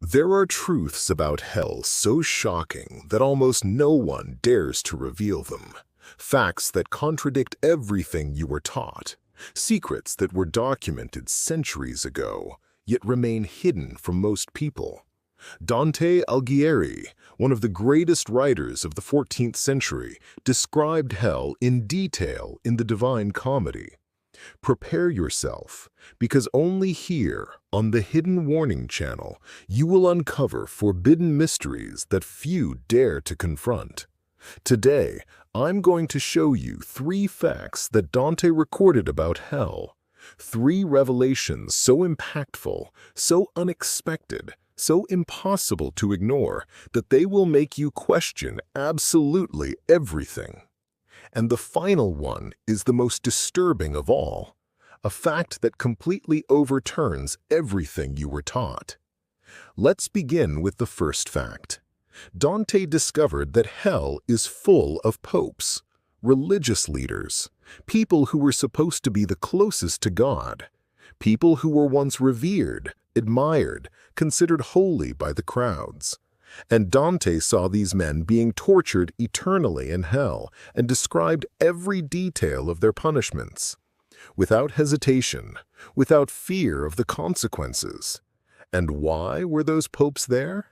There are truths about hell so shocking that almost no one dares to reveal them. Facts that contradict everything you were taught. Secrets that were documented centuries ago, yet remain hidden from most people. Dante Alighieri, one of the greatest writers of the 14th century, described hell in detail in the Divine Comedy. Prepare yourself, because only here, on the Hidden Warning channel, you will uncover forbidden mysteries that few dare to confront. Today, I'm going to show you 3 facts that Dante recorded about hell. 3 revelations so impactful, so unexpected, so impossible to ignore that they will make you question absolutely everything. And the final one is the most disturbing of all, a fact that completely overturns everything you were taught. Let's begin with the first fact. Dante discovered that hell is full of popes, religious leaders, people who were supposed to be the closest to God, people who were once revered, admired, considered holy by the crowds. And Dante saw these men being tortured eternally in hell and described every detail of their punishments, without hesitation, without fear of the consequences. And why were those popes there?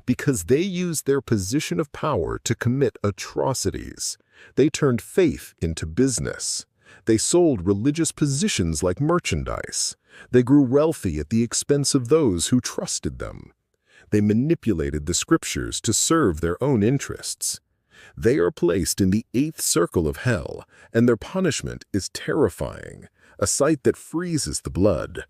Because they used their position of power to commit atrocities. They turned faith into business. They sold religious positions like merchandise. They grew wealthy at the expense of those who trusted them. They manipulated the scriptures to serve their own interests. They are placed in the 8th circle of hell, and their punishment is terrifying, a sight that freezes the blood.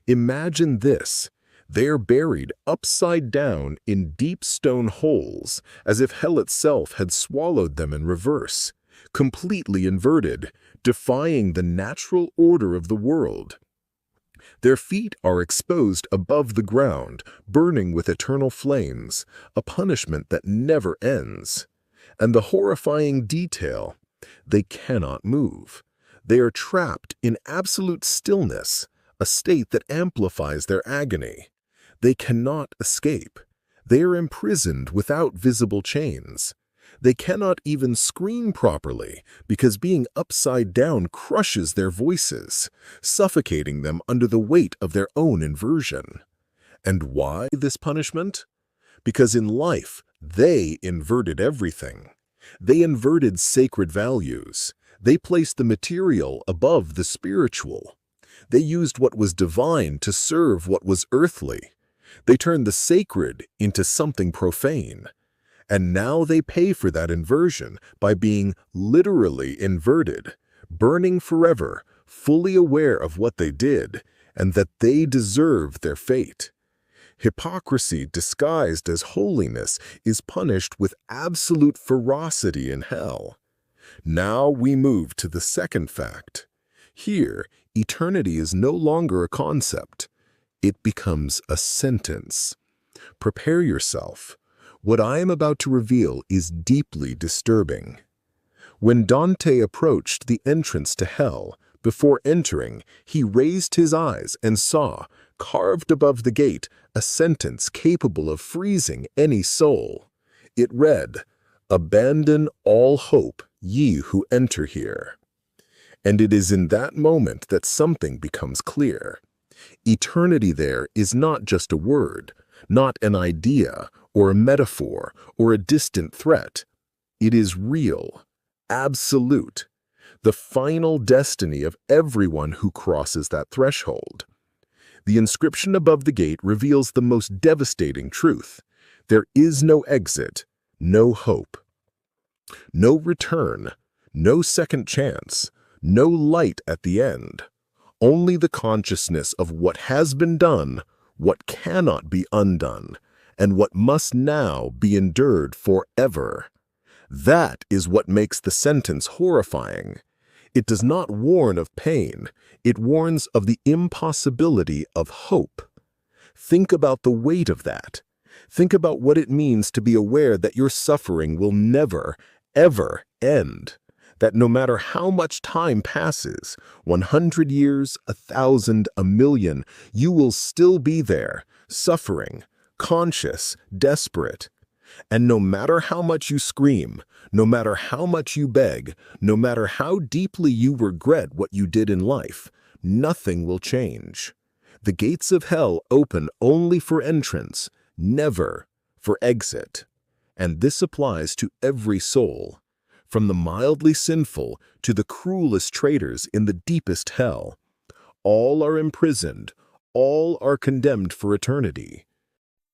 Imagine this. They are buried upside down in deep stone holes, as if hell itself had swallowed them in reverse, completely inverted, defying the natural order of the world. Their feet are exposed above the ground, burning with eternal flames, a punishment that never ends. And the horrifying detail, they cannot move. They are trapped in absolute stillness, a state that amplifies their agony. They cannot escape. They are imprisoned without visible chains. They cannot even scream properly because being upside down crushes their voices, suffocating them under the weight of their own inversion. And why this punishment? Because in life, they inverted everything. They inverted sacred values. They placed the material above the spiritual. They used what was divine to serve what was earthly. They turned the sacred into something profane. And now they pay for that inversion by being literally inverted, burning forever, fully aware of what they did, and that they deserve their fate. Hypocrisy disguised as holiness is punished with absolute ferocity in hell. Now we move to the second fact. Here, eternity is no longer a concept. It becomes a sentence. Prepare yourself. What I am about to reveal is deeply disturbing. When Dante approached the entrance to hell, before entering, he raised his eyes and saw, carved above the gate, a sentence capable of freezing any soul. It read, "Abandon all hope, ye who enter here." And it is in that moment that something becomes clear. Eternity there is not just a word, not an idea, or a metaphor, or a distant threat. It is real, absolute, the final destiny of everyone who crosses that threshold. The inscription above the gate reveals the most devastating truth. There is no exit, no hope, no return, no second chance, no light at the end. Only the consciousness of what has been done, what cannot be undone, and what must now be endured forever. That is what makes the sentence horrifying. It does not warn of pain, it warns of the impossibility of hope. Think about the weight of that. Think about what it means to be aware that your suffering will never, ever end. That no matter how much time passes, 100 years, 1,000, 1,000,000, you will still be there, suffering, conscious, desperate. And no matter how much you scream, no matter how much you beg, no matter how deeply you regret what you did in life, nothing will change. The gates of hell open only for entrance, never for exit. And this applies to every soul, from the mildly sinful to the cruelest traitors in the deepest hell. All are imprisoned, all are condemned for eternity.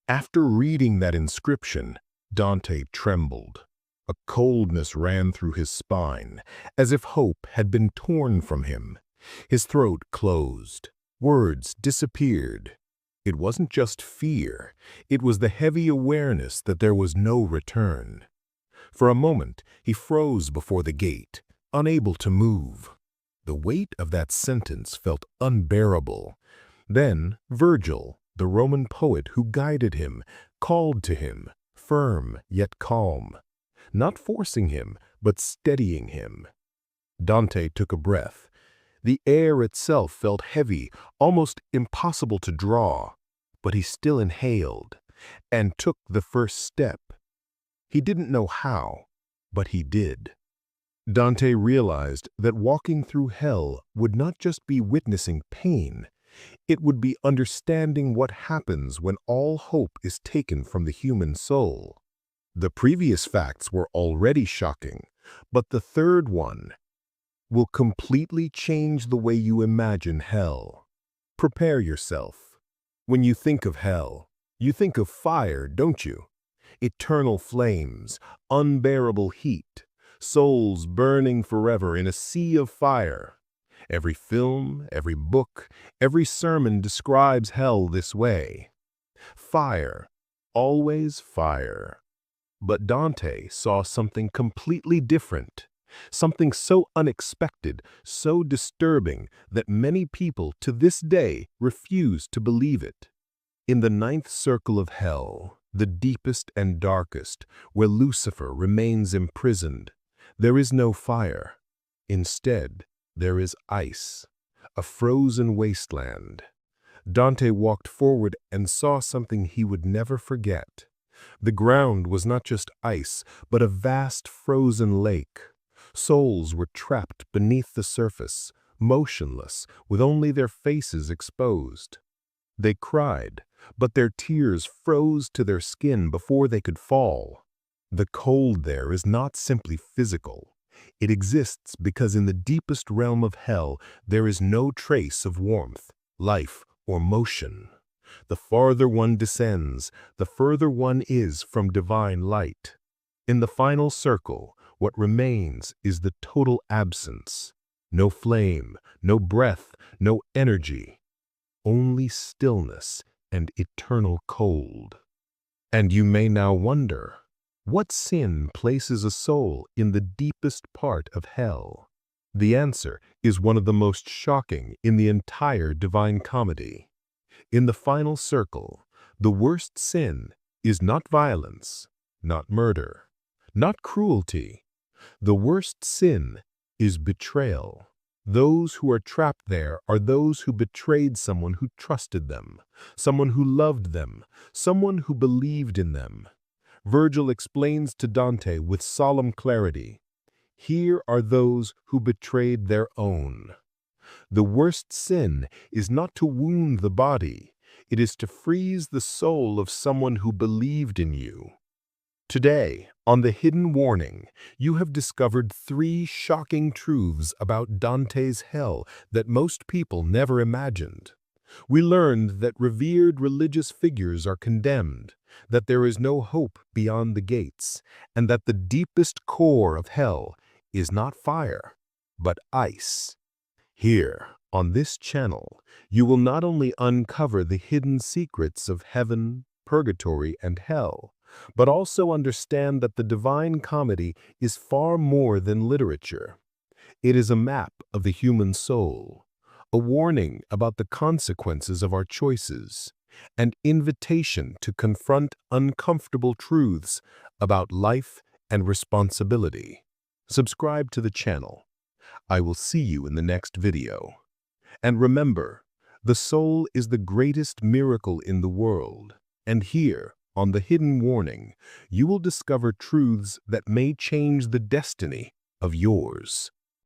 After reading that inscription, Dante trembled. A coldness ran through his spine, as if hope had been torn from him. His throat closed. Words disappeared. It wasn't just fear. It was the heavy awareness that there was no return. For a moment, he froze before the gate, unable to move. The weight of that sentence felt unbearable. Then Virgil, the Roman poet who guided him, called to him, firm yet calm, not forcing him, but steadying him. Dante took a breath. The air itself felt heavy, almost impossible to draw, but he still inhaled and took the first step. He didn't know how, but he did. Dante realized that walking through hell would not just be witnessing pain, it would be understanding what happens when all hope is taken from the human soul. The previous facts were already shocking, but the third one will completely change the way you imagine hell. Prepare yourself. When you think of hell, you think of fire, don't you? Eternal flames, unbearable heat, souls burning forever in a sea of fire. Every film, every book, every sermon describes hell this way. Fire, always fire. But Dante saw something completely different, something so unexpected, so disturbing that many people to this day refuse to believe it. In the ninth circle of hell, the deepest and darkest, where Lucifer remains imprisoned, there is no fire. Instead, there is ice, a frozen wasteland. Dante walked forward and saw something he would never forget. The ground was not just ice, but a vast frozen lake. Souls were trapped beneath the surface, motionless, with only their faces exposed. They cried, but their tears froze to their skin before they could fall. The cold there is not simply physical. It exists because in the deepest realm of hell there is no trace of warmth, life, or motion. The farther one descends, the further one is from divine light. In the final circle, what remains is the total absence. No flame, no breath, no energy. Only stillness and eternal cold. And you may now wonder, what sin places a soul in the deepest part of hell? The answer is one of the most shocking in the entire Divine Comedy. In the final circle, the worst sin is not violence, not murder, not cruelty. The worst sin is betrayal. Those who are trapped there are those who betrayed someone who trusted them, someone who loved them, someone who believed in them. Virgil explains to Dante with solemn clarity, "Here are those who betrayed their own." The worst sin is not to wound the body, it is to freeze the soul of someone who believed in you. Today, on The Hidden Warning, you have discovered 3 shocking truths about Dante's hell that most people never imagined. We learned that revered religious figures are condemned, that there is no hope beyond the gates, and that the deepest core of hell is not fire, but ice. Here, on this channel, you will not only uncover the hidden secrets of heaven, purgatory, and hell, but also understand that the Divine Comedy is far more than literature. It is a map of the human soul, a warning about the consequences of our choices, an invitation to confront uncomfortable truths about life and responsibility. Subscribe to the channel. I will see you in the next video. And remember, the soul is the greatest miracle in the world. And here, on the Hidden Warning, you will discover truths that may change the destiny of yours.